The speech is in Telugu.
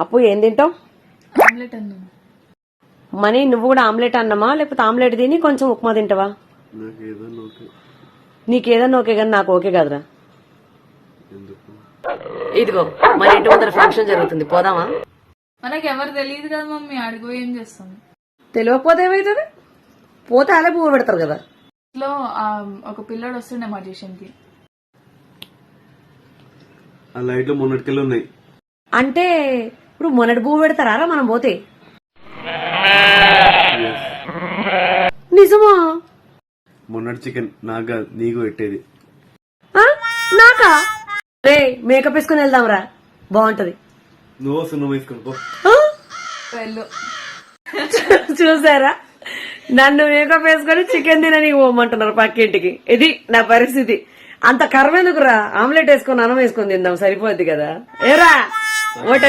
అప్పు ఏం తింటావు? ఆమ్లెట్ అన్నం. మనీ నువ్వు కూడా ఆమ్లెట్ అన్నమా లేకపోతే ఆమ్లెట్ తిని కొంచెం ఉప్మా తింటావా? నీకేదన్నా ఓకే కానీ నాకు ఓకే కాదురా. ఇదిగో మన ఇంటి ముందర ఫంక్షన్ జరుగుతుంది, పోదామా? మనకి ఎవరు తెలియదు కదా మమ్మీ, అడిగిపోయి ఏం చేస్తాం? తెలియకపోతే ఏమవుతుంది? పోతే అలా పువ్వు పెడతారు కదా. ఇంట్లో ఒక పిల్లోడు వస్తుండే మా ట్యూషన్ కి. ఆ లైట్ లో మొన్నటికెళ్ళి ఉన్నాయి. అంటే ఇప్పుడు మొన్నటి పువ్వు పెడతారా మనం పోతే? నిజమా? మొన్నటి చికెన్ నాకు కాదు, నీకు పెట్టేది. నాకా? రే మేకప్ వేసుకుని వెళ్దాంరా, బాగుంటది. నువ్వు సున్నం వేసుకో. చూసారా, నన్ను మేకప్ వేసుకొని చికెన్ తినని పోమంటున్నారు పక్కింటికి. ఇది నా పరిస్థితి. అంత కర్మ ఎందుకురా? ఆమ్లెట్ వేసుకొని అన్నం వేసుకొని తిందాం, సరిపోద్ది కదా. ఏరా ఓట